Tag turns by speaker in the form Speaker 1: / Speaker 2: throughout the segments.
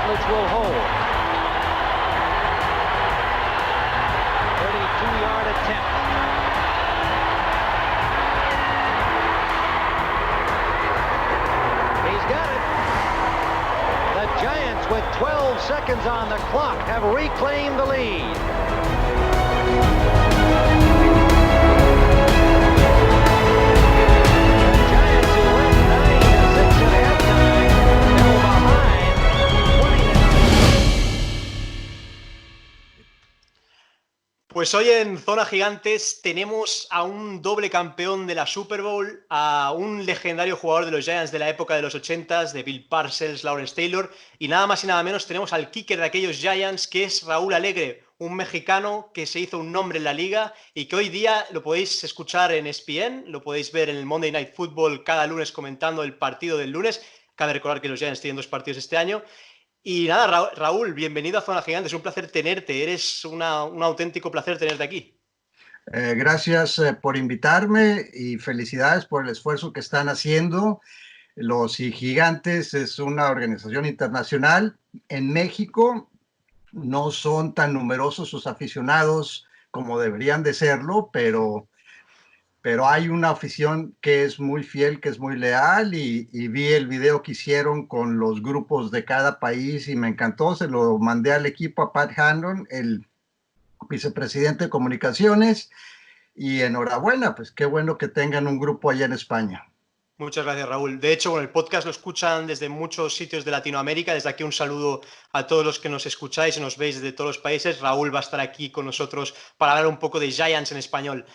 Speaker 1: Rutledge will hold. 32-yard attempt. He's got it. The Giants, with 12 seconds on the clock, have reclaimed the lead.
Speaker 2: Pues hoy en Zona Gigantes tenemos a un doble campeón de la Super Bowl, a un legendario jugador de los Giants de la época de los 80s, de Bill Parcells, Lawrence Taylor, y nada más y nada menos tenemos al kicker de aquellos Giants, que es Raúl Alegre, un mexicano que se hizo un nombre en la liga y que hoy día lo podéis escuchar en ESPN, lo podéis ver en el Monday Night Football cada lunes comentando el partido del lunes. Cabe recordar que los Giants tienen 2 partidos este año. Y nada, Raúl, bienvenido a Zona Gigante, es un placer tenerte, un auténtico placer tenerte aquí.
Speaker 3: Gracias por invitarme y felicidades por el esfuerzo que están haciendo. Los Gigantes es una organización internacional. En México no son tan numerosos sus aficionados como deberían de serlo, pero hay una afición que es muy fiel, que es muy leal, y vi el video que hicieron con los grupos de cada país y me encantó. Se lo mandé al equipo, a Pat Hanlon, el vicepresidente de comunicaciones, y enhorabuena, pues qué bueno que tengan un grupo allá en España.
Speaker 2: Muchas gracias, Raúl. De hecho, bueno, el podcast lo escuchan desde muchos sitios de Latinoamérica. Desde aquí un saludo a todos los que nos escucháis y nos veis desde todos los países. Raúl va a estar aquí con nosotros para hablar un poco de Giants en español.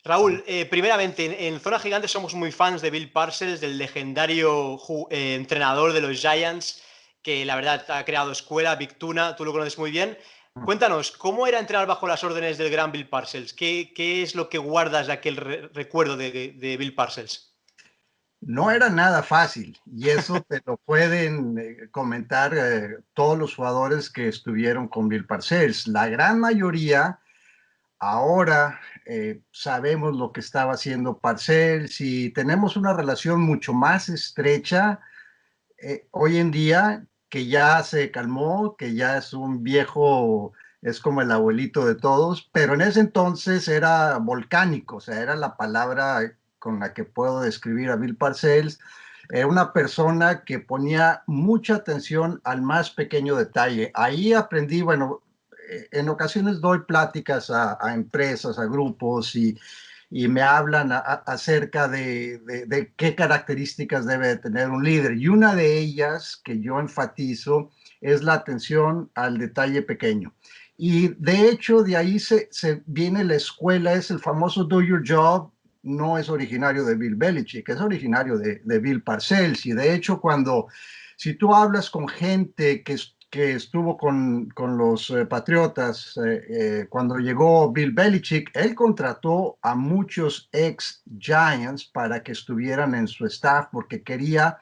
Speaker 2: Raúl, primeramente, en Zona Gigante somos muy fans de Bill Parcells, del legendario entrenador de los Giants, que la verdad ha creado escuela, Big Tuna, tú lo conoces muy bien. Cuéntanos, ¿cómo era entrenar bajo las órdenes del gran Bill Parcells? ¿Qué es lo que guardas de aquel recuerdo de Bill Parcells?
Speaker 3: No era nada fácil, y eso te lo pueden comentar todos los jugadores que estuvieron con Bill Parcells. La gran mayoría ahora sabemos lo que estaba haciendo Parcells y tenemos una relación mucho más estrecha hoy en día, que ya se calmó, que ya es un viejo, es como el abuelito de todos, pero en ese entonces era volcánico, o sea, era la palabra con la que puedo describir a Bill Parcells. Era una persona que ponía mucha atención al más pequeño detalle. Ahí aprendí, bueno, en ocasiones doy pláticas a empresas, a grupos, y me hablan acerca de qué características debe de tener un líder. Y una de ellas que yo enfatizo es la atención al detalle pequeño. Y de hecho de ahí se viene la escuela, es el famoso do your job. No es originario de Bill Belichick, es originario de Bill Parcells. Y de hecho si tú hablas con gente que estuvo con los Patriotas cuando llegó Bill Belichick, él contrató a muchos ex Giants para que estuvieran en su staff porque quería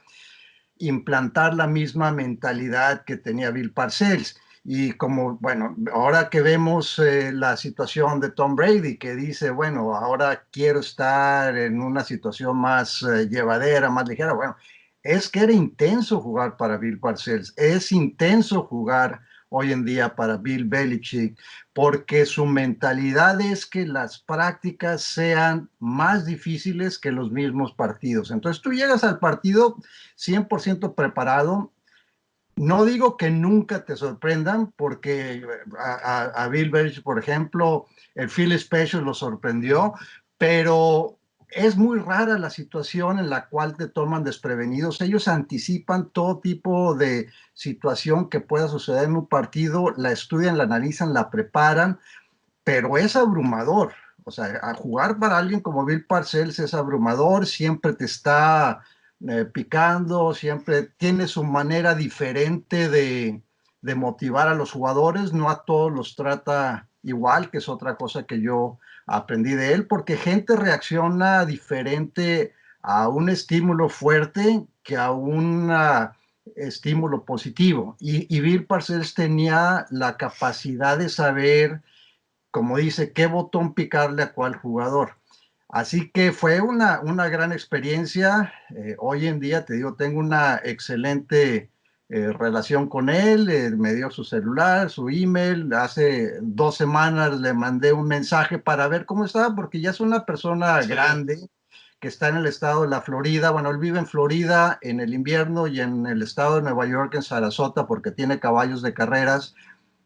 Speaker 3: implantar la misma mentalidad que tenía Bill Parcells. Y como, bueno, ahora que vemos la situación de Tom Brady, que dice, bueno, ahora quiero estar en una situación más llevadera, más ligera, bueno, es que era intenso jugar para Bill Parcells, es intenso jugar hoy en día para Bill Belichick, porque su mentalidad es que las prácticas sean más difíciles que los mismos partidos. Entonces tú llegas al partido 100% preparado. No digo que nunca te sorprendan, porque a Bill Belichick, por ejemplo, el Philly Special lo sorprendió, pero es muy rara la situación en la cual te toman desprevenidos. Ellos anticipan todo tipo de situación que pueda suceder en un partido, la estudian, la analizan, la preparan, pero es abrumador. O sea, a jugar para alguien como Bill Parcells es abrumador, siempre te está picando, siempre tiene su manera diferente de motivar a los jugadores, no a todos los trata igual, que es otra cosa que yo aprendí de él, porque gente reacciona diferente a un estímulo fuerte que a un estímulo positivo. Y Bill Parcells tenía la capacidad de saber, como dice, qué botón picarle a cuál jugador. Así que fue una gran experiencia. Hoy en día, te digo, tengo una excelente relación con él, me dio su celular, su email. Hace 2 semanas le mandé un mensaje para ver cómo estaba, porque ya es una persona
Speaker 2: Sí.
Speaker 3: grande que está en el estado de la Florida. Bueno, él vive en Florida en el invierno y en el estado de Nueva York en Sarasota porque tiene caballos de carreras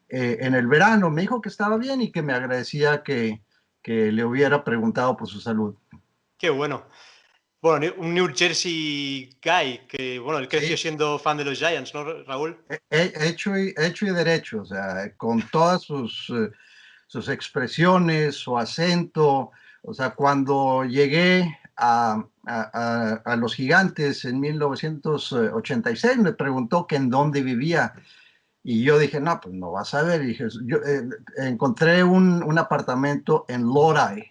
Speaker 3: en el verano. Me dijo que estaba bien y que me agradecía que le hubiera preguntado por su salud.
Speaker 2: Qué bueno. Bueno, un New Jersey guy que, bueno, él creció
Speaker 3: Sí,
Speaker 2: siendo fan de los Giants, ¿no, Raúl?
Speaker 3: hecho y derecho, o sea, con todas sus expresiones, su acento. O sea, cuando llegué a los Gigantes en 1986, me preguntó que en dónde vivía. Y yo dije, no, pues no vas a ver. Y dije, yo encontré un apartamento en Lodi.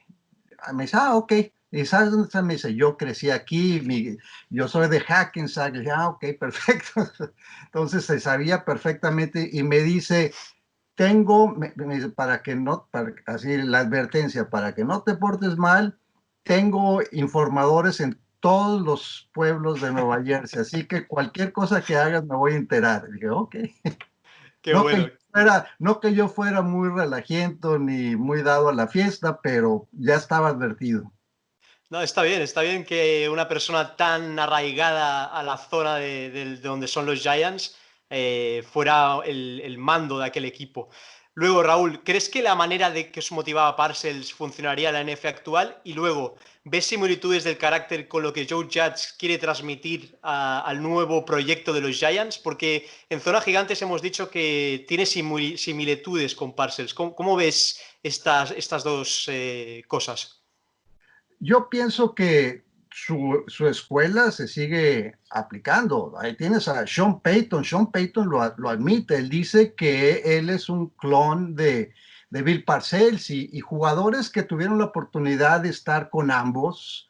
Speaker 3: Me dice, ah, ok. ¿Y sabes dónde está? Me dice, yo crecí aquí, yo soy de Hackensack. Y dije, ah, ok, perfecto. Entonces se sabía perfectamente y me dice, me dice, para que no, así la advertencia, para que no te portes mal, tengo informadores en todos los pueblos de Nueva Jersey, así que cualquier cosa que hagas me voy a enterar. Y dije, ok.
Speaker 2: Qué bueno.
Speaker 3: No que yo fuera muy relajiento ni muy dado a la fiesta, pero ya estaba advertido.
Speaker 2: No, está bien que una persona tan arraigada a la zona de donde son los Giants fuera el mando de aquel equipo. Luego, Raúl, ¿crees que la manera de que os motivaba a Parcells funcionaría en la NFL actual? Y luego, ¿ves similitudes del carácter con lo que Joe Judge quiere transmitir al nuevo proyecto de los Giants? Porque en Zona Gigantes hemos dicho que tiene similitudes con Parcells. ¿Cómo ves estas dos cosas?
Speaker 3: Yo pienso que su escuela se sigue aplicando. Ahí tienes a Sean Payton. Sean Payton lo admite. Él dice que él es un clon de Bill Parcells y jugadores que tuvieron la oportunidad de estar con ambos.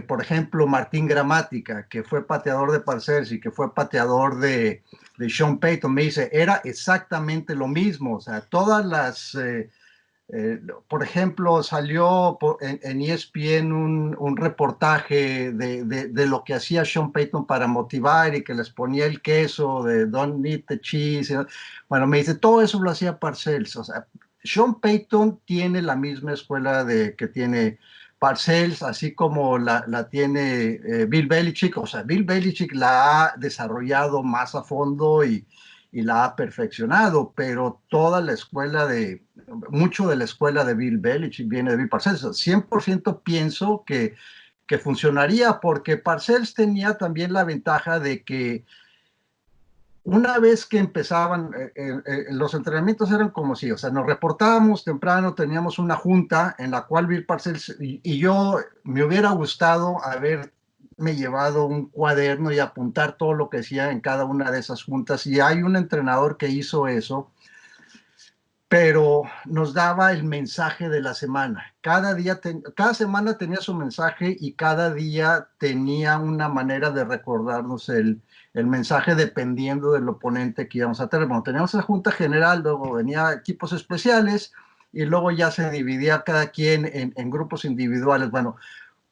Speaker 3: Por ejemplo, Martín Gramática, que fue pateador de Parcells y que fue pateador de Sean Payton, me dice, era exactamente lo mismo. O sea, todas las... por ejemplo, salió en ESPN un reportaje de lo que hacía Sean Payton para motivar y que les ponía el queso de Don't Eat the Cheese. Bueno, me dice, todo eso lo hacía Parcells. O sea, Sean Payton tiene la misma escuela que tiene Parcells, así como la tiene Bill Belichick. O sea, Bill Belichick la ha desarrollado más a fondo y la ha perfeccionado, pero toda la escuela mucho de la escuela de Bill Belichick viene de Bill Parcells. 100% pienso que funcionaría porque Parcells tenía también la ventaja de que una vez que empezaban, los entrenamientos eran como si, o sea, nos reportábamos temprano, teníamos una junta en la cual Bill Parcells y yo me hubiera gustado haberme llevado un cuaderno y apuntar todo lo que decía en cada una de esas juntas. Y hay un entrenador que hizo eso, pero nos daba el mensaje de la semana. Cada semana tenía su mensaje y cada día tenía una manera de recordarnos el mensaje dependiendo del oponente que íbamos a tener. Bueno, teníamos la junta general, luego venía equipos especiales y luego ya se dividía cada quien en grupos individuales. Bueno,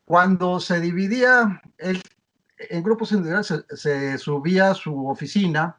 Speaker 3: cuando se dividía en grupos individuales, se subía a su oficina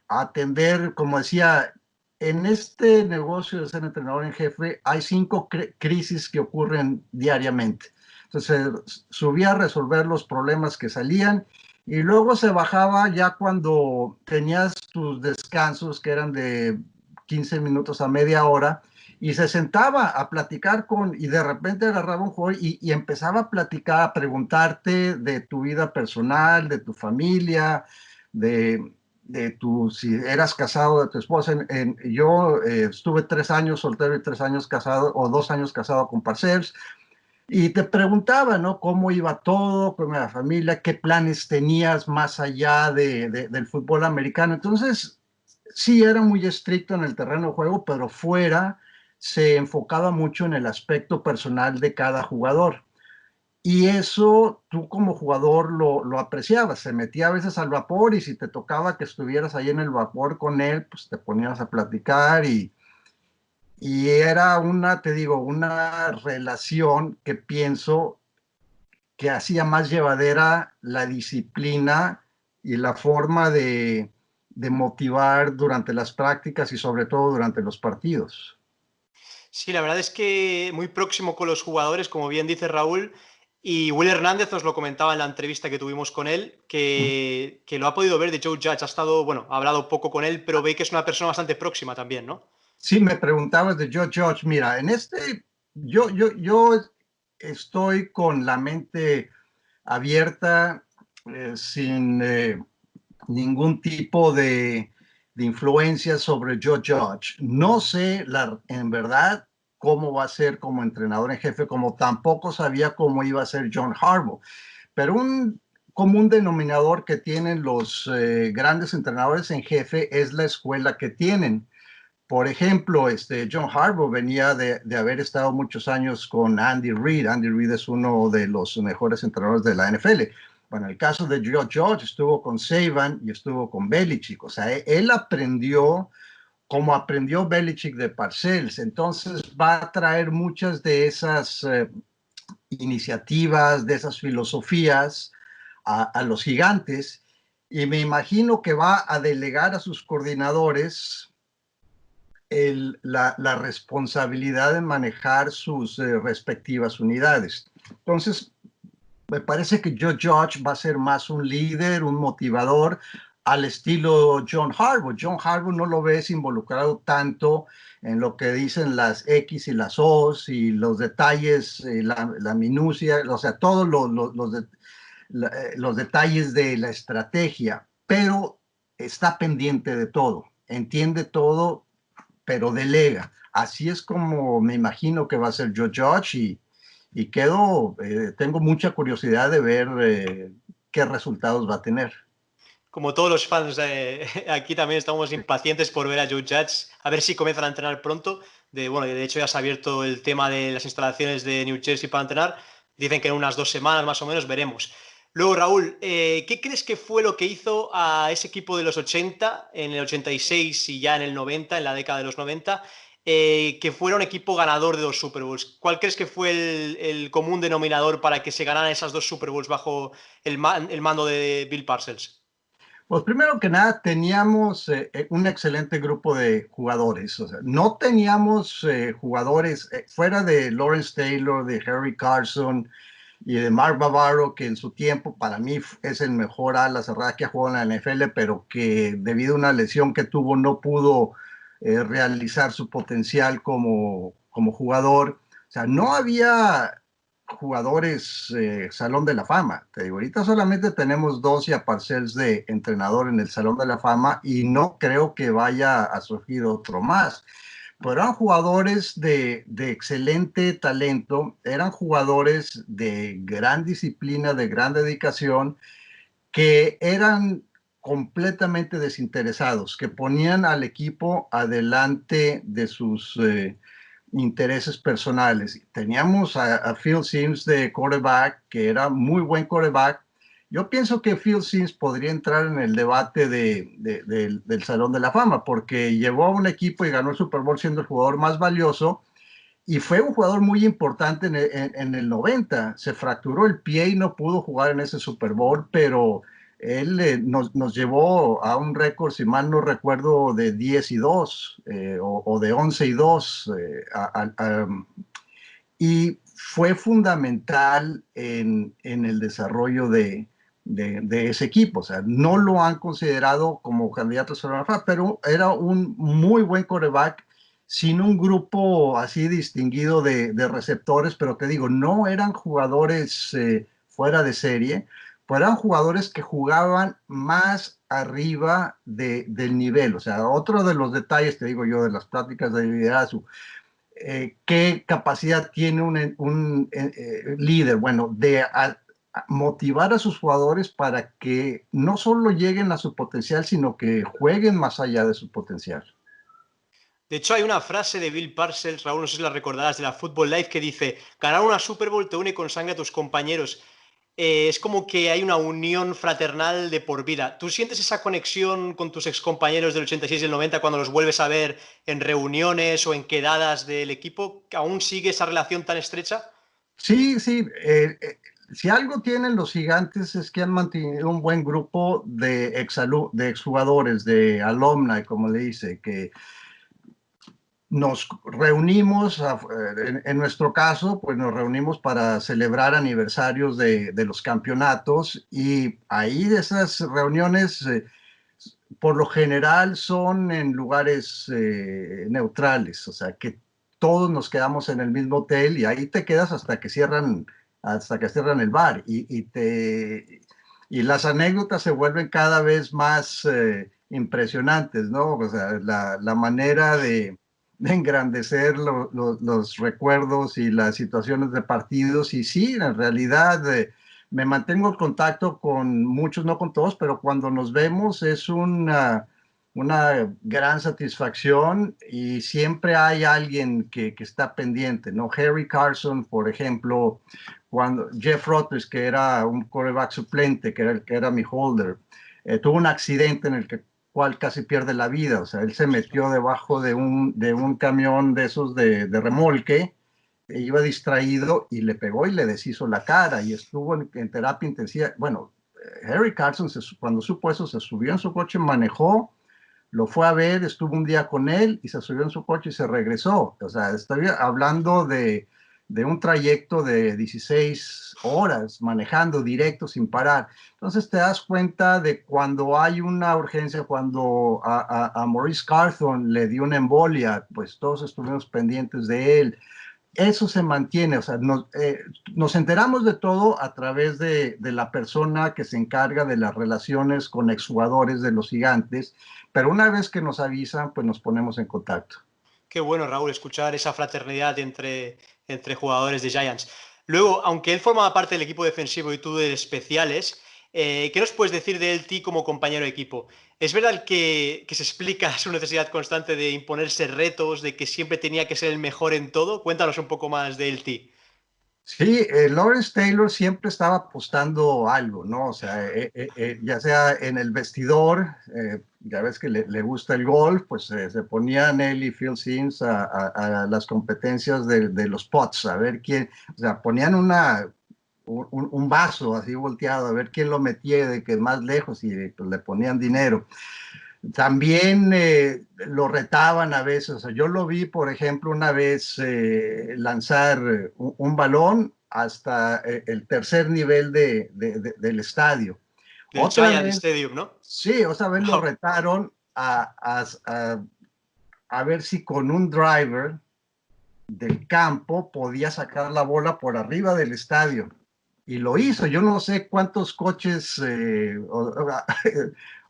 Speaker 3: a atender, como decía, en este negocio de ser entrenador en jefe hay 5 crisis que ocurren diariamente. Entonces subía a resolver los problemas que salían y luego se bajaba ya cuando tenías tus descansos que eran de 15 minutos a media hora y se sentaba a platicar y de repente agarraba un juego y empezaba a platicar, a preguntarte de tu vida personal, de tu familia, si eras casado, de tu esposa. Yo estuve 3 años soltero y 3 años casado, o 2 años casado con Parcells, y te preguntaba, ¿no? Cómo iba todo, cómo iba la familia, qué planes tenías más allá del fútbol americano. Entonces, sí era muy estricto en el terreno de juego, pero fuera se enfocaba mucho en el aspecto personal de cada jugador. Y eso tú como jugador lo apreciabas, se metía a veces al vapor y si te tocaba que estuvieras ahí en el vapor con él, pues te ponías a platicar y era te digo, una relación que pienso que hacía más llevadera la disciplina y la forma de motivar durante las prácticas y sobre todo durante los partidos.
Speaker 2: Sí, la verdad es que muy próximo con los jugadores, como bien dice Raúl, y Will Hernández nos lo comentaba en la entrevista que tuvimos con él, que lo ha podido ver de Joe Judge, ha estado, bueno, ha hablado poco con él, pero ve que es una persona bastante próxima también, ¿no?
Speaker 3: Sí, me preguntabas de Joe Judge. Mira, yo estoy con la mente abierta, sin ningún tipo de influencia sobre Joe Judge. No sé en verdad cómo va a ser como entrenador en jefe, como tampoco sabía cómo iba a ser John Harbaugh. Pero un común denominador que tienen los grandes entrenadores en jefe es la escuela que tienen. Por ejemplo, John Harbaugh venía de haber estado muchos años con Andy Reid. Andy Reid es uno de los mejores entrenadores de la NFL. Bueno, el caso de Joe Judge estuvo con Saban y estuvo con Belichick. O sea, él aprendió como aprendió Belichick de Parcells. Entonces va a traer muchas de esas iniciativas, de esas filosofías a los gigantes. Y me imagino que va a delegar a sus coordinadores la responsabilidad de manejar sus respectivas unidades. Entonces, me parece que Joe Judge va a ser más un líder, un motivador al estilo John Harbaugh. John Harbaugh no lo ves involucrado tanto en lo que dicen las X y las O's y los detalles, la minucia, o sea, todos los detalles de la estrategia, pero está pendiente de todo, entiende todo, pero delega. Así es como me imagino que va a ser Joe Judge y tengo mucha curiosidad de ver qué resultados va a tener.
Speaker 2: Como todos los fans, aquí también estamos impacientes por ver a Joe Judge, a ver si comienzan a entrenar pronto. Bueno, de hecho ya se ha abierto el tema de las instalaciones de New Jersey para entrenar. Dicen que en unas 2 semanas más o menos veremos. Luego, Raúl, ¿qué crees que fue lo que hizo a ese equipo de los 80, en el 86 y ya en el 90, en la década de los 90, que fuera un equipo ganador de 2 Super Bowls? ¿Cuál crees que fue el común denominador para que se ganaran esas 2 Super Bowls bajo el mando de Bill Parcells?
Speaker 3: Pues primero que nada teníamos un excelente grupo de jugadores. O sea, no teníamos jugadores fuera de Lawrence Taylor, de Harry Carson y de Mark Bavaro, que en su tiempo para mí es el mejor ala cerrada que ha jugado en la NFL, pero que debido a una lesión que tuvo no pudo realizar su potencial como jugador. O sea, no había jugadores Salón de la Fama. Te digo, ahorita solamente tenemos dos y a Parcells de entrenador en el Salón de la Fama y no creo que vaya a surgir otro más. Pero eran jugadores de excelente talento, eran jugadores de gran disciplina, de gran dedicación, que eran completamente desinteresados, que ponían al equipo adelante de sus intereses personales. Teníamos a Phil Simms de quarterback, que era muy buen quarterback. Yo pienso que Phil Simms podría entrar en el debate del Salón de la Fama, porque llevó a un equipo y ganó el Super Bowl siendo el jugador más valioso, y fue un jugador muy importante en el 90. Se fracturó el pie y no pudo jugar en ese Super Bowl, pero él nos llevó a un récord, si mal no recuerdo, de 10-2 o de 11-2. Y fue fundamental en el desarrollo de ese equipo. O sea, no lo han considerado como candidato a la FA, pero era un muy buen quarterback, sin un grupo así distinguido de receptores, pero te digo, no eran jugadores fuera de serie, pero eran jugadores que jugaban más arriba del nivel. O sea, otro de los detalles, te digo yo, de las prácticas de liderazgo, qué capacidad tiene un líder, bueno, a motivar a sus jugadores para que no solo lleguen a su potencial, sino que jueguen más allá de su potencial.
Speaker 2: De hecho, hay una frase de Bill Parcells, Raúl, no sé si la recordarás, de la Football Life, que dice: ganar una Super Bowl te une con sangre a tus compañeros. Es como que hay una unión fraternal de por vida. ¿Tú sientes esa conexión con tus excompañeros del 86 y el 90 cuando los vuelves a ver en reuniones o en quedadas del equipo? ¿Aún sigue esa relación tan estrecha?
Speaker 3: Sí, sí. si algo tienen los Gigantes es que han mantenido un buen grupo de exjugadores, de alumni, como le dice, que nos reunimos, en nuestro caso, pues nos reunimos para celebrar aniversarios de los campeonatos y ahí esas reuniones, por lo general, son en lugares neutrales, o sea, que todos nos quedamos en el mismo hotel y ahí te quedas hasta que cierran el bar y las anécdotas se vuelven cada vez más impresionantes, ¿no? O sea, la manera de engrandecer los recuerdos y las situaciones de partidos. Y sí, en realidad me mantengo en contacto con muchos, no con todos, pero cuando nos vemos es una gran satisfacción y siempre hay alguien que está pendiente, ¿no? Harry Carson, por ejemplo, cuando Jeff Rutledge, que era un quarterback suplente, que era mi holder, tuvo un accidente en el cual casi pierde la vida. O sea, él se metió debajo de un camión de esos de remolque, e iba distraído y le pegó y le deshizo la cara y estuvo en terapia intensiva. Bueno, Harry Carson, cuando supo eso, se subió en su coche, manejó, lo fue a ver, estuvo un día con él y se subió en su coche y se regresó. O sea, estoy hablando de un trayecto de 16 horas manejando directo sin parar. Entonces te das cuenta de cuando hay una urgencia, cuando a Maurice Carthon le dio una embolia, pues todos estuvimos pendientes de él. Eso se mantiene, o sea, nos enteramos de todo a través de la persona que se encarga de las relaciones con exjugadores de los Gigantes, pero una vez que nos avisan, pues nos ponemos en contacto.
Speaker 2: Qué bueno, Raúl, escuchar esa fraternidad entre jugadores de Giants. Luego, aunque él formaba parte del equipo defensivo y tú de especiales, ¿qué nos puedes decir de él, ti, como compañero de equipo? ¿Es verdad que se explica su necesidad constante de imponerse retos, de que siempre tenía que ser el mejor en todo? Cuéntanos un poco más de él, ti.
Speaker 3: Sí, Lawrence Taylor siempre estaba apostando algo, ¿no? O sea, ya sea en el vestidor, ya ves que le gusta el golf, pues se ponían él y Phil Simms a las competencias de los pots, a ver quién, o sea, ponían un vaso así volteado, a ver quién lo metía de que más lejos y pues, le ponían dinero. También lo retaban a veces. O sea, yo lo vi, por ejemplo, una vez lanzar un balón hasta el tercer nivel del estadio.
Speaker 2: Del
Speaker 3: Otra
Speaker 2: Giant
Speaker 3: vez,
Speaker 2: Stadium, ¿no?
Speaker 3: sí, otra vez lo
Speaker 2: Wow.
Speaker 3: retaron a ver si con un driver del campo podía sacar la bola por arriba del estadio. Y lo hizo. Yo no sé cuántos coches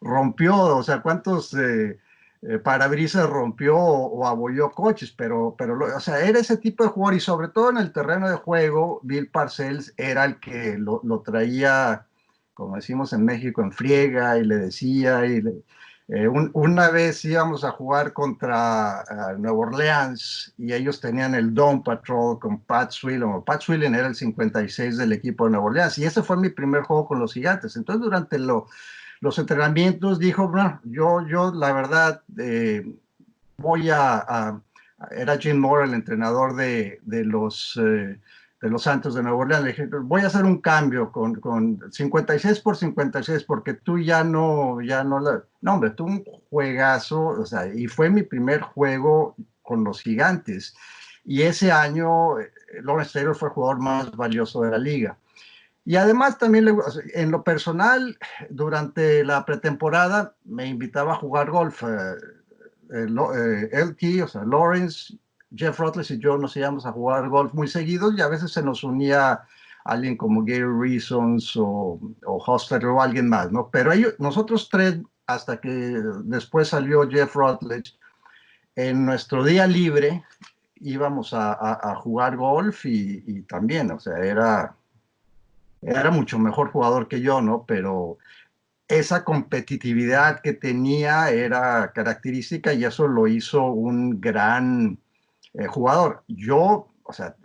Speaker 3: rompió, o sea, cuántos parabrisas rompió o abolló coches, pero o sea, era ese tipo de jugador y sobre todo en el terreno de juego, Bill Parcells era el que lo traía, como decimos en México, en friega y le decía, una vez íbamos a jugar contra Nueva Orleans y ellos tenían el Dawn Patrol con Pat Swillen. Pat Swillen era el 56 del equipo de Nueva Orleans y ese fue mi primer juego con los Gigantes. Entonces durante los entrenamientos dijo, bueno, yo la verdad voy era Jim Moore el entrenador de los Santos de Nueva Orleans. Le dije, voy a hacer un cambio con 56 por 56 porque tú no, hombre, tú un juegazo, o sea, y fue mi primer juego con los Gigantes. Y ese año Lawrence Taylor fue el jugador más valioso de la liga. Y además también, en lo personal, durante la pretemporada me invitaba a jugar golf. LT, o sea, Lawrence, Jeff Rutledge y yo nos íbamos a jugar golf muy seguidos y a veces se nos unía alguien como Gary Reasons o Hostler o alguien más, ¿no? Pero nosotros tres, hasta que después salió Jeff Rutledge, en nuestro día libre íbamos a jugar golf y también, o sea, era mucho mejor jugador que yo, ¿no? Pero esa competitividad que tenía era característica y eso lo hizo un gran jugador. O sea,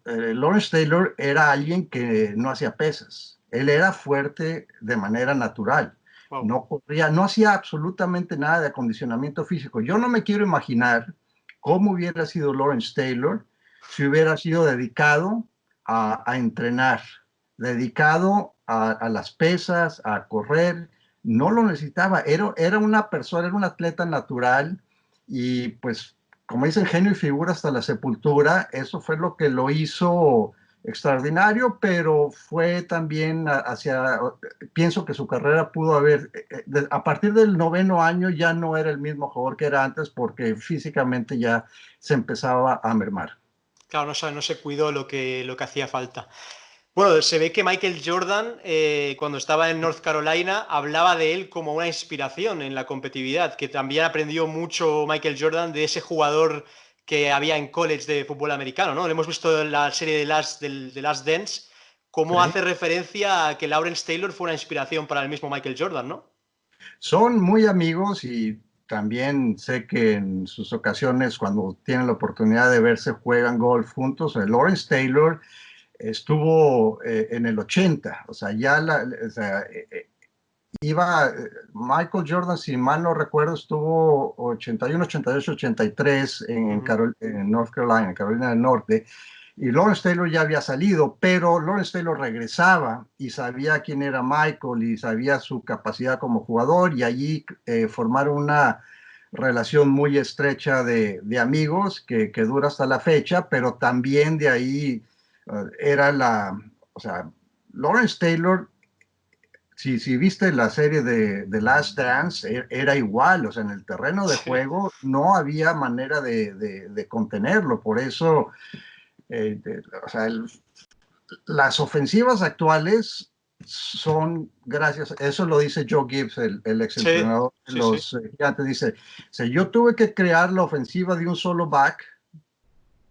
Speaker 3: Lawrence Taylor era alguien que no hacía pesas. Él era fuerte de manera natural.
Speaker 2: Wow.
Speaker 3: No corría, no hacía absolutamente nada de acondicionamiento físico. Yo no me quiero imaginar cómo hubiera sido Lawrence Taylor si hubiera sido dedicado a entrenar dedicado a las pesas, a correr, no lo necesitaba, era una persona, era un atleta natural y pues, como dicen, genio y figura hasta la sepultura, eso fue lo que lo hizo extraordinario, pero fue también pienso que su carrera pudo haber, a partir del 9º año ya no era el mismo jugador que era antes porque físicamente ya se empezaba a mermar.
Speaker 2: Claro, no se cuidó lo que hacía falta. Bueno, se ve que Michael Jordan, cuando estaba en North Carolina, hablaba de él como una inspiración en la competitividad, que también aprendió mucho Michael Jordan de ese jugador que había en college de fútbol americano, ¿no? Lo hemos visto en la serie de Last Dance, cómo
Speaker 3: ¿Sí?
Speaker 2: hace referencia a que Lawrence Taylor fue una inspiración para el mismo Michael Jordan, ¿no?
Speaker 3: Son muy amigos y también sé que en sus ocasiones, cuando tienen la oportunidad de verse, juegan golf juntos. Lawrence Taylor estuvo en el 80, o sea, o sea, Michael Jordan, si mal no recuerdo, estuvo 81, 88, 83 en North Carolina, en Carolina del Norte, y Lawrence Taylor ya había salido, pero Lawrence Taylor regresaba y sabía quién era Michael y sabía su capacidad como jugador, y allí formaron una relación muy estrecha de amigos que dura hasta la fecha, pero también de ahí o sea, Lawrence Taylor, si viste la serie de Last Dance, era igual, o sea, en el terreno de
Speaker 2: Sí.
Speaker 3: juego no había manera de contenerlo, por eso, o sea, las ofensivas actuales son gracias, eso lo dice Joe Gibbs, el
Speaker 2: Sí,
Speaker 3: exentrenador de
Speaker 2: sí, sí.
Speaker 3: los Gigantes, dice, si yo tuve que crear la ofensiva de un solo back,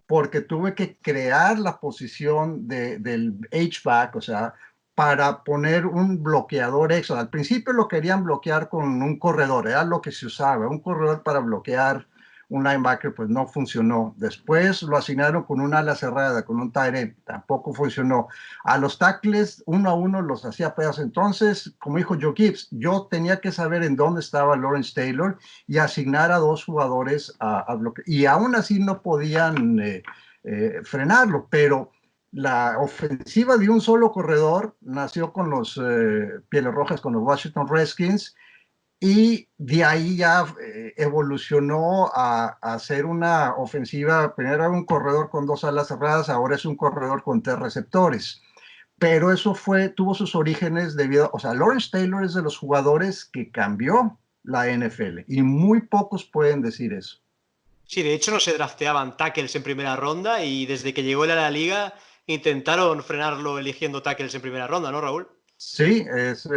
Speaker 3: porque tuve que crear la posición del H-back, o sea, para poner un bloqueador extra. Al principio lo querían bloquear con un corredor, era lo que se usaba, un corredor para bloquear un linebacker, pues no funcionó. Después lo asignaron con un ala cerrada, con un tight end, tampoco funcionó. A los tackles, uno a uno los hacía pedazos. Entonces, como dijo Joe Gibbs, yo tenía que saber en dónde estaba Lawrence Taylor y asignar a dos jugadores a bloquear. Y aún así no podían frenarlo, pero la ofensiva de un solo corredor nació con los Pieles Rojas, con los Washington Redskins, y de ahí ya evolucionó a hacer una ofensiva. Primero era un corredor con dos alas cerradas, ahora es un corredor con tres receptores. Pero eso tuvo sus orígenes o sea, Lawrence Taylor es de los jugadores que cambió la NFL y muy pocos pueden decir eso.
Speaker 2: Sí, de hecho no se drafteaban tackles en primera ronda y desde que llegó él a la liga intentaron frenarlo eligiendo tackles en primera ronda, ¿no, Raúl?
Speaker 3: Sí,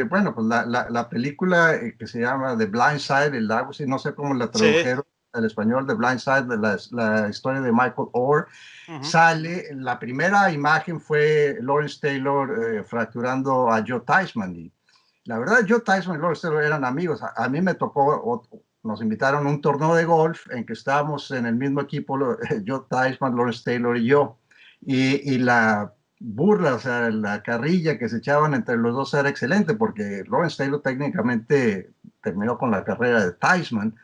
Speaker 3: bueno, pues la película que se llama The Blind Side, no sé cómo la
Speaker 2: Sí.
Speaker 3: tradujeron al español, The Blind Side, de la historia de Michael Orr,
Speaker 2: Ujú.
Speaker 3: sale, la primera imagen fue Lawrence Taylor fracturando a Joe Theismann, y la verdad Joe Theismann y Lawrence Taylor eran amigos. A mí me tocó, nos invitaron a un torneo de golf en que estábamos en el mismo equipo, Joe Theismann, Lawrence Taylor y yo, y la burla, o sea, la carrilla que se echaban entre los dos era excelente, porque Lawrence Taylor técnicamente terminó con la carrera de Theismann,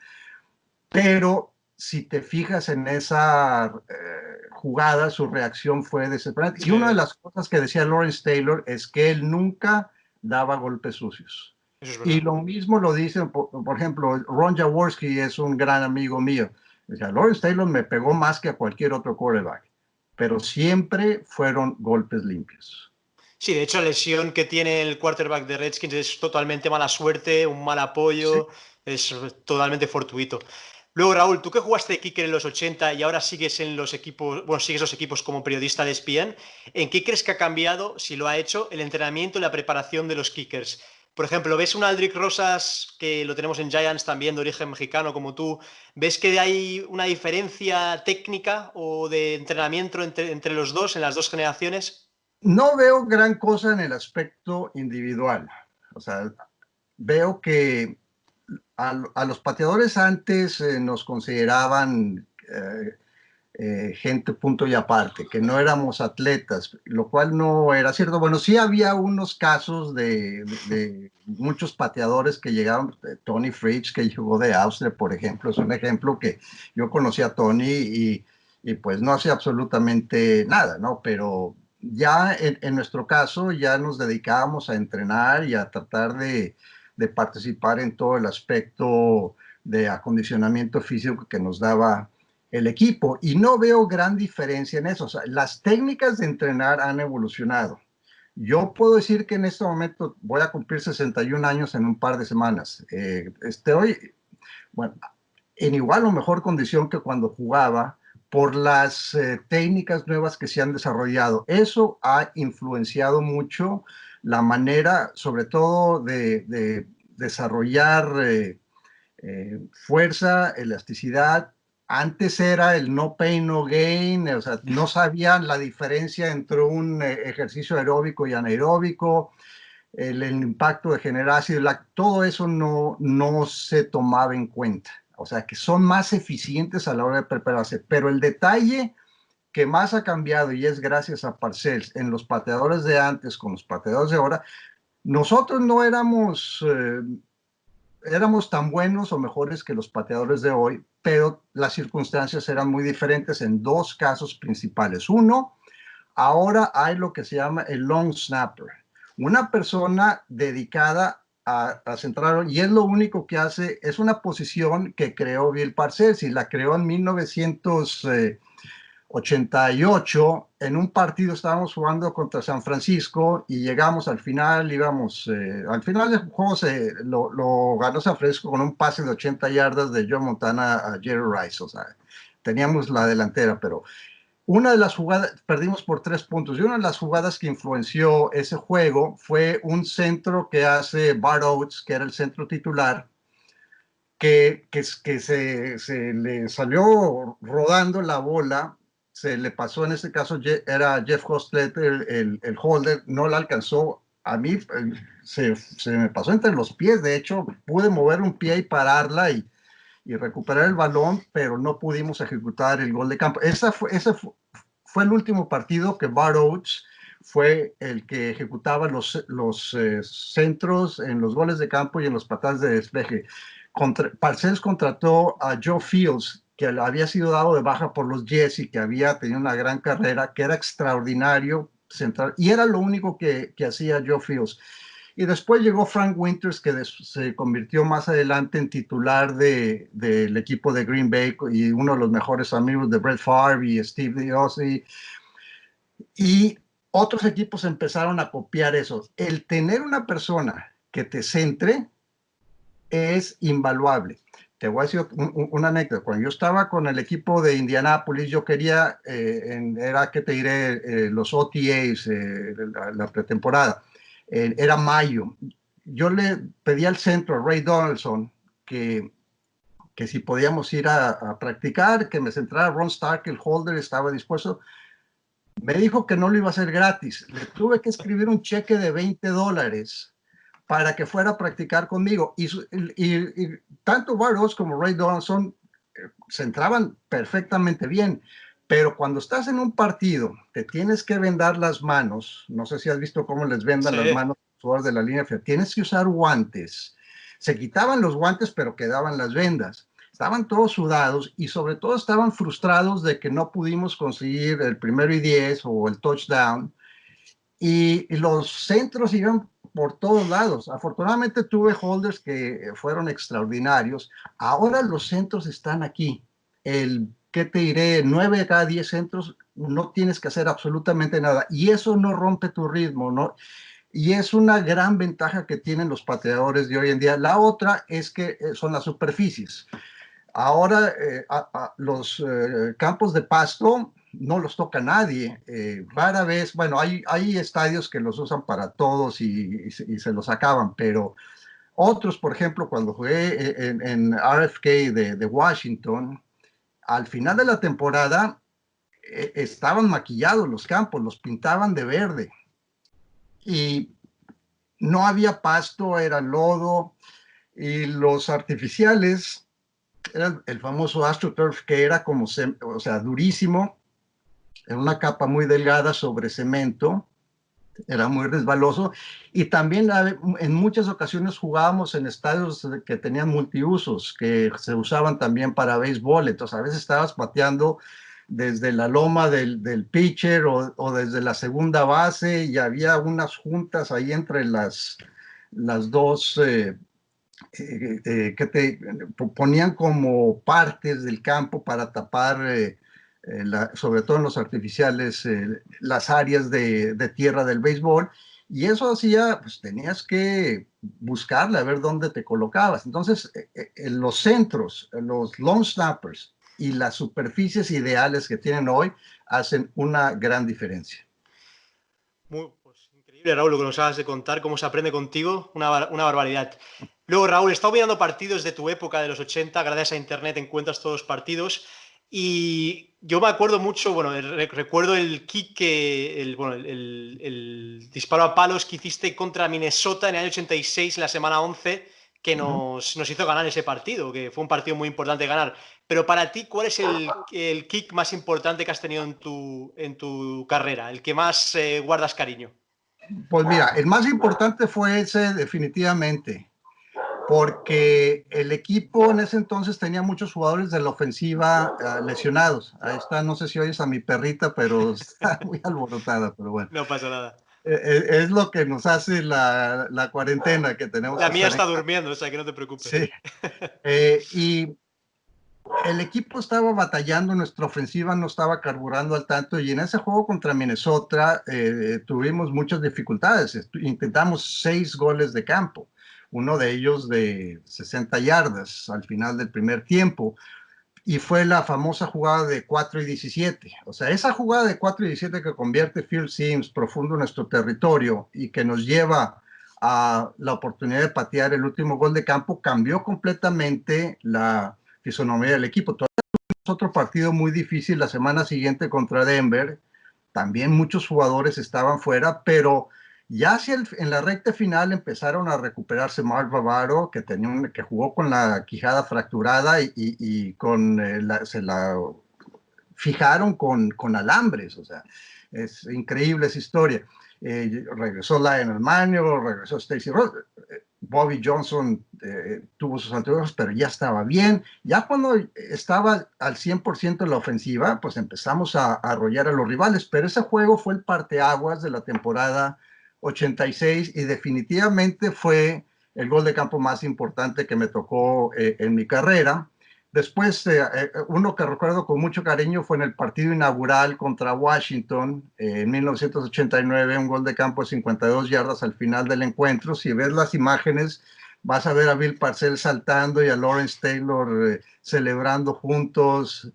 Speaker 3: pero si te fijas en esa jugada, su reacción fue desesperante. Y
Speaker 2: Sí,
Speaker 3: una de las cosas que decía Lawrence Taylor es que él nunca daba golpes sucios.
Speaker 2: eso es
Speaker 3: Y
Speaker 2: verdad.
Speaker 3: lo mismo lo dicen, por ejemplo, Ron Jaworski es un gran amigo mío. Decía, Lawrence Taylor me pegó más que a cualquier otro quarterback, pero siempre fueron golpes limpios.
Speaker 2: Sí, de hecho la lesión que tiene el quarterback de Redskins es totalmente mala suerte, un mal
Speaker 3: Sí.
Speaker 2: apoyo, es totalmente fortuito. Luego, Raúl, tú que jugaste de kicker en los 80 y ahora sigues en los equipos, bueno, sigues los equipos como periodista de ESPN, ¿en qué crees que ha cambiado, si lo ha hecho, el entrenamiento y la preparación de los kickers? Por ejemplo, ¿ves un Aldrick Rosas, que lo tenemos en Giants también, de origen mexicano como tú? ¿Ves que hay una diferencia técnica o de entrenamiento entre los dos, en las dos generaciones?
Speaker 3: No veo gran cosa en el aspecto individual. O sea, veo que a los pateadores antes nos consideraban gente punto y aparte, que no éramos atletas, lo cual no era cierto. Bueno, sí había unos casos de muchos pateadores que llegaron. Tony Fritsch, que llegó de Austria, por ejemplo, es un ejemplo que yo conocí a Tony y pues no hacía absolutamente nada, ¿no? Pero ya en nuestro caso ya nos dedicábamos a entrenar y a tratar de participar en todo el aspecto de acondicionamiento físico que nos daba el equipo. Y no veo gran diferencia en eso. O sea, las técnicas de entrenar han evolucionado. Yo puedo decir que en este momento voy a cumplir 61 años en un par de semanas. Estoy, bueno, en igual o mejor condición que cuando jugaba por las técnicas nuevas que se han desarrollado. Eso ha influenciado mucho la manera, sobre todo, de desarrollar fuerza, elasticidad. Antes era el no pain, no gain, o sea, no sabían la diferencia entre un ejercicio aeróbico y anaeróbico, el impacto de generar ácido láctico, todo eso no se tomaba en cuenta. O sea, que son más eficientes a la hora de prepararse. Pero el detalle que más ha cambiado, y es gracias a Parcells, en los pateadores de antes con los pateadores de ahora, nosotros no éramos tan buenos o mejores que los pateadores de hoy, pero las circunstancias eran muy diferentes en dos casos principales. Uno, ahora hay lo que se llama el long snapper, una persona dedicada a centrar, y es lo único que hace, es una posición que creó Bill Parcells y la creó en 1988. En un partido estábamos jugando contra San Francisco y llegamos al final, al final del juego lo ganó San Francisco con un pase de 80 yardas de Joe Montana a Jerry Rice. O sea, teníamos la delantera, pero una de las jugadas, perdimos por 3 puntos, y una de las jugadas que influenció ese juego fue un centro que hace Bart Oates, que era el centro titular, que se le salió rodando la bola, se le pasó, en este caso era Jeff Hostetler, el holder, no la alcanzó. A mí se me pasó entre los pies, de hecho pude mover un pie y pararla y recuperar el balón, pero no pudimos ejecutar el gol de campo. Ese fue el último partido que Bart Oates fue el que ejecutaba los centros en los goles de campo y en los patadas de despeje. Parcells contrató a Joe Fields, que había sido dado de baja por los Jets y que había tenido una gran carrera, que era extraordinario central, y era lo único que hacía Joe Fields. Y después llegó Frank Winters, que se convirtió más adelante en titular del equipo de Green Bay y uno de los mejores amigos de Brett Favre y Steve DiOssi. Y otros equipos empezaron a copiar eso. El tener una persona que te centre es invaluable. Te voy a decir una anécdota. Cuando yo estaba con el equipo de Indianápolis, yo quería, era que te diré, los OTAs, la pretemporada. Era mayo. Yo le pedí al centro, a Ray Donaldson, que si podíamos ir a practicar, que me centrara. Ron Stark, el holder, estaba dispuesto. Me dijo que no lo iba a hacer gratis. Le tuve que escribir un cheque de $20 para que fuera a practicar conmigo. Y tanto Barros como Ray Donaldson se entraban perfectamente bien. Pero cuando estás en un partido, te tienes que vendar las manos. No sé si has visto cómo les vendan las manos a los jugadores de la línea fría. Tienes que usar guantes. Se quitaban los guantes, pero quedaban las vendas. Estaban todos sudados y sobre todo estaban frustrados de que no pudimos conseguir el 1º y 10 o el touchdown. Y los centros iban por todos lados. Afortunadamente tuve holders que fueron extraordinarios. Ahora los centros están aquí. ¿Qué te diré? 9 de cada 10 centros no tienes que hacer absolutamente nada. Y eso no rompe tu ritmo, ¿no? Y es una gran ventaja que tienen los pateadores de hoy en día. La otra es que son las superficies. Ahora los campos de pasto no los toca nadie. Rara vez, bueno, hay estadios que los usan para todos y se los acaban, pero otros, por ejemplo, cuando jugué en RFK de Washington, al final de la temporada estaban maquillados los campos, los pintaban de verde y no había pasto, era lodo, y los artificiales era el famoso AstroTurf, que era como, o sea, durísimo, en una capa muy delgada sobre cemento, era muy resbaloso, y también en muchas ocasiones jugábamos en estadios que tenían multiusos, que se usaban también para béisbol. Entonces a veces estabas pateando desde la loma del pitcher o desde la segunda base, y había unas juntas ahí entre las dos que te ponían como partes del campo para tapar, sobre todo en los artificiales, las áreas de tierra del béisbol, y eso hacía, pues tenías que buscarle a ver dónde te colocabas. Entonces, en los centros, los long snappers y las superficies ideales que tienen hoy hacen una gran diferencia.
Speaker 2: Pues, increíble, Raúl, lo que nos acabas de contar, cómo se aprende contigo, una barbaridad. Luego, Raúl, he estado mirando partidos de tu época, de los 80, gracias a Internet encuentras todos los partidos, y yo me acuerdo mucho, bueno, recuerdo el kick, el disparo a palos que hiciste contra Minnesota en el año 86, en la semana 11, que nos hizo ganar ese partido, que fue un partido muy importante ganar. Pero para ti, ¿cuál es el kick más importante que has tenido en tu carrera? El que más guardas cariño.
Speaker 3: Pues mira, el más importante fue ese definitivamente, porque el equipo en ese entonces tenía muchos jugadores de la ofensiva lesionados. Ahí está, no sé si oyes a mi perrita, pero está muy alborotada, pero bueno.
Speaker 2: No pasa nada.
Speaker 3: Es lo que nos hace la cuarentena que tenemos.
Speaker 2: La
Speaker 3: que
Speaker 2: mía
Speaker 3: estar
Speaker 2: está durmiendo, o sea que no te preocupes.
Speaker 3: Sí. Y el equipo estaba batallando, nuestra ofensiva no estaba carburando al tanto, y en ese juego contra Minnesota tuvimos muchas dificultades. Intentamos 6 goles de campo, uno de ellos de 60 yardas al final del primer tiempo, y fue la famosa jugada de 4-17. O sea, esa jugada de 4-17 que convierte Phil Simms profundo en nuestro territorio y que nos lleva a la oportunidad de patear el último gol de campo, cambió completamente la fisonomía del equipo. Todavía tuvimos otro partido muy difícil la semana siguiente contra Denver. También muchos jugadores estaban fuera, pero ya en la recta final empezaron a recuperarse. Mark Bavaro, que jugó con la quijada fracturada y se la fijaron con alambres. O sea, es increíble esa historia. Regresó Lionel Manuel, regresó Stacy Ross. Bobby Johnson tuvo sus anteriores, pero ya estaba bien. Ya cuando estaba al 100% en la ofensiva, pues empezamos a arrollar a los rivales, pero ese juego fue el parteaguas de la temporada 86 y definitivamente fue el gol de campo más importante que me tocó en mi carrera. Después, uno que recuerdo con mucho cariño fue en el partido inaugural contra Washington en 1989, un gol de campo de 52 yardas al final del encuentro. Si ves las imágenes, vas a ver a Bill Parcells saltando y a Lawrence Taylor celebrando juntos.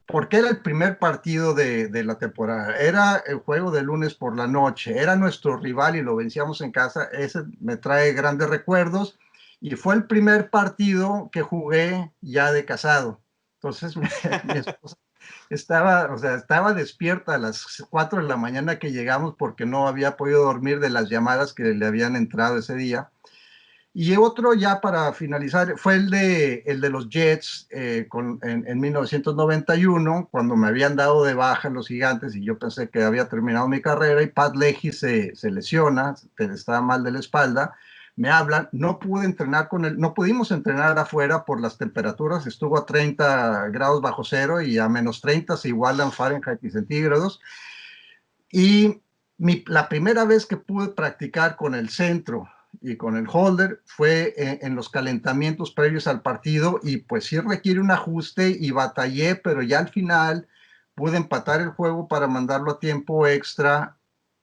Speaker 3: Porque era el primer partido de la temporada, era el juego de lunes por la noche, era nuestro rival y lo vencíamos en casa. Ese me trae grandes recuerdos. Y fue el primer partido que jugué ya de casado. Entonces mi esposa estaba despierta a las 4 de la mañana que llegamos porque no había podido dormir de las llamadas que le habían entrado ese día. Y otro, ya para finalizar, fue el de los Jets en 1991, cuando me habían dado de baja los Gigantes y yo pensé que había terminado mi carrera, y Pat Leahy se lesiona, estaba mal de la espalda. Me hablan, no pude entrenar no pudimos entrenar afuera por las temperaturas, estuvo a 30 grados bajo cero y a menos 30 se igualan Fahrenheit y centígrados. Y la primera vez que pude practicar con el centro y con el holder fue en los calentamientos previos al partido, y pues sí requiere un ajuste y batallé, pero ya al final pude empatar el juego para mandarlo a tiempo extra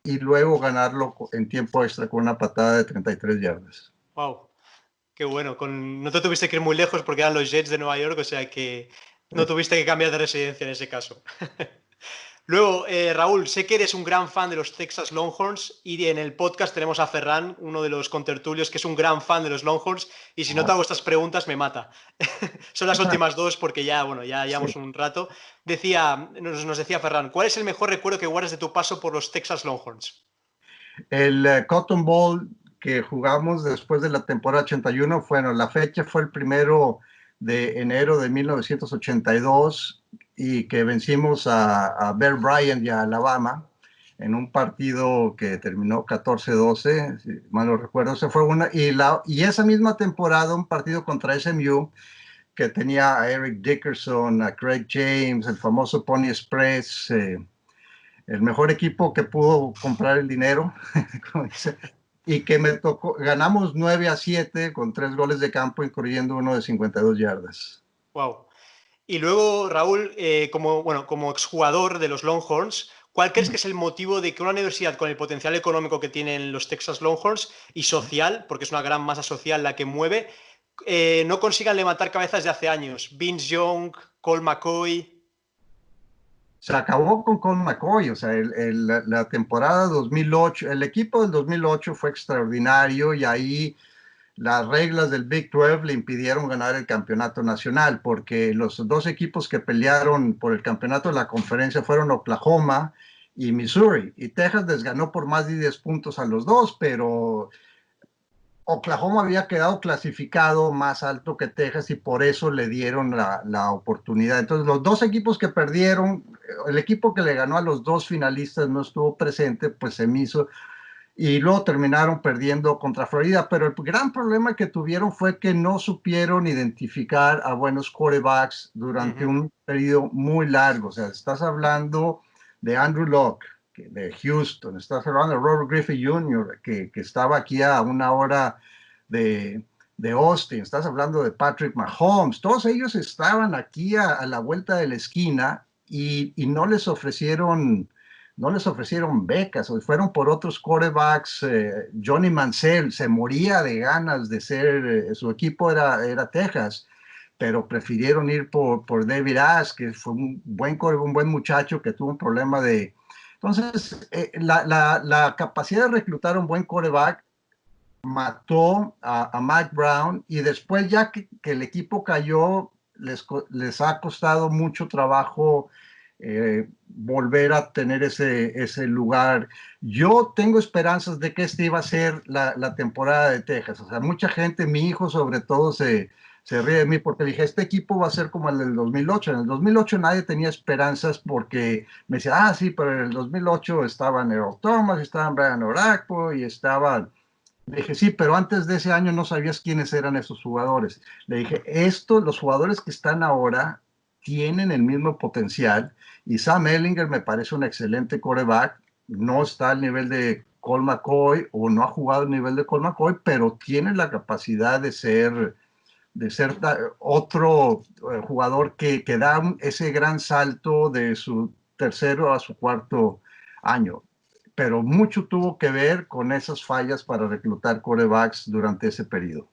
Speaker 3: y luego ganarlo en tiempo extra con una patada de 33 yardas.
Speaker 2: Wow, qué bueno. No te tuviste que ir muy lejos porque eran los Jets de Nueva York, o sea que no tuviste que cambiar de residencia en ese caso. Luego, Raúl, sé que eres un gran fan de los Texas Longhorns y en el podcast tenemos a Ferran, uno de los contertulios, que es un gran fan de los Longhorns, y si no te hago estas preguntas me mata. Son las últimas dos porque ya llevamos un rato. Nos decía Ferran, ¿cuál es el mejor recuerdo que guardas de tu paso por los Texas Longhorns?
Speaker 3: El Cotton Bowl que jugamos después de la temporada 81, bueno, la fecha fue el 1 de enero de 1982, y que vencimos a Bear Bryant y a Alabama en un partido que terminó 14-12, si mal no recuerdo. Y esa misma temporada un partido contra SMU que tenía a Eric Dickerson, a Craig James, el famoso Pony Express, el mejor equipo que pudo comprar el dinero, como dice, y que me tocó, ganamos 9-7 con 3 goles de campo, incluyendo uno de 52 yardas.
Speaker 2: Wow. Y luego, Raúl, como exjugador de los Longhorns, ¿cuál crees que es el motivo de que una universidad con el potencial económico que tienen los Texas Longhorns y social, porque es una gran masa social la que mueve, no consigan levantar cabezas de hace años? Vince Young, Colt McCoy.
Speaker 3: Se acabó con Colt McCoy, o sea, la temporada 2008, el equipo del 2008 fue extraordinario y ahí las reglas del Big 12 le impidieron ganar el campeonato nacional porque los dos equipos que pelearon por el campeonato de la conferencia fueron Oklahoma y Missouri, y Texas les ganó por más de 10 puntos a los dos, pero Oklahoma había quedado clasificado más alto que Texas y por eso le dieron la oportunidad. Entonces, los dos equipos que perdieron, el equipo que le ganó a los dos finalistas no estuvo presente, pues se hizo, y luego terminaron perdiendo contra Florida. Pero el gran problema que tuvieron fue que no supieron identificar a buenos quarterbacks durante un periodo muy largo. O sea, estás hablando de Andrew Luck, de Houston, estás hablando de Robert Griffin Jr., que estaba aquí a una hora de Austin, estás hablando de Patrick Mahomes, todos ellos estaban aquí a la vuelta de la esquina y no les ofrecieron becas, o fueron por otros quarterbacks. Johnny Manziel se moría de ganas de ser, su equipo era Texas, pero prefirieron ir por David Ash, que fue un buen muchacho que tuvo un problema de... Entonces, la capacidad de reclutar un buen quarterback mató a Mike Brown, y después ya que el equipo cayó, les ha costado mucho trabajo volver a tener ese lugar. Yo tengo esperanzas de que esta iba a ser la temporada de Texas. O sea, mucha gente, mi hijo sobre todo, se ríe de mí porque dije, este equipo va a ser como el del 2008. En el 2008 nadie tenía esperanzas porque me decía, sí, pero en el 2008 estaban Earl Thomas, estaban Brian Orakpo y estaban... Le dije, sí, pero antes de ese año no sabías quiénes eran esos jugadores. Le dije, los jugadores que están ahora tienen el mismo potencial, y Sam Ehlinger me parece un excelente quarterback. No está al nivel de Colt McCoy o no ha jugado al nivel de Colt McCoy, pero tiene la capacidad de ser otro jugador que da ese gran salto de su tercero a su cuarto año. Pero mucho tuvo que ver con esas fallas para reclutar quarterbacks durante ese periodo.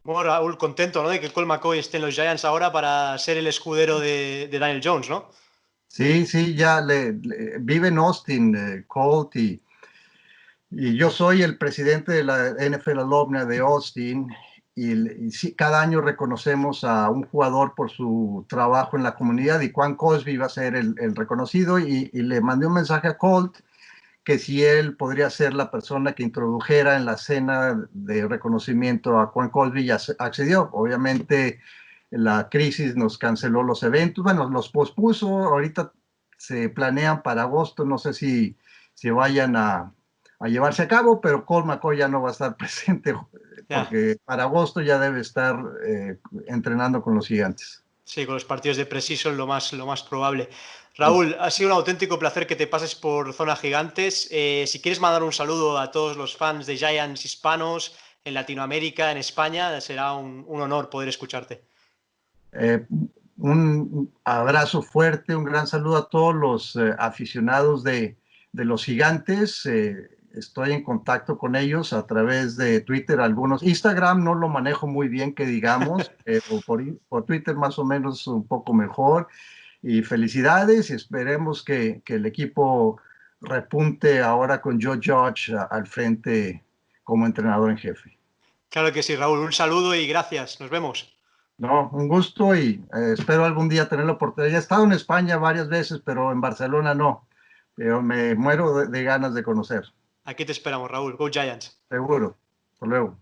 Speaker 2: Bueno, Raúl, contento, ¿no?, de que Colt McCoy esté en los Giants ahora para ser el escudero de Daniel Jones, ¿no?
Speaker 3: Sí, ya vive en Austin, Colt, y yo soy el presidente de la NFL Alumni de Austin, y sí, cada año reconocemos a un jugador por su trabajo en la comunidad, y Quan Cosby va a ser el reconocido, y le mandé un mensaje a Colt que si él podría ser la persona que introdujera en la cena de reconocimiento a Quan Cosby, y accedió. Obviamente la crisis nos canceló los eventos, bueno, los pospuso, ahorita se planean para agosto, no sé si vayan a llevarse a cabo, pero Colt McCoy ya no va a estar presente porque para agosto ya debe estar entrenando con los Gigantes.
Speaker 2: Sí, con los partidos de pre-season lo más probable. Raúl, ha sido un auténtico placer que te pases por Zona Gigantes. Si quieres mandar un saludo a todos los fans de Giants hispanos en Latinoamérica, en España, será un honor poder escucharte.
Speaker 3: Un abrazo fuerte, un gran saludo a todos los aficionados de los Gigantes. Estoy en contacto con ellos a través de Twitter, algunos. Instagram no lo manejo muy bien, que digamos, pero por Twitter más o menos un poco mejor. Y felicidades, y esperemos que el equipo repunte ahora con Joe Judge al frente como entrenador en jefe.
Speaker 2: Claro que sí, Raúl. Un saludo y gracias. Nos vemos.
Speaker 3: No, un gusto, y espero algún día tener la oportunidad. Ya he estado en España varias veces, pero en Barcelona no. Pero me muero de ganas de conocer.
Speaker 2: Aquí te esperamos, Raúl. Go Giants.
Speaker 3: Seguro. Hasta luego.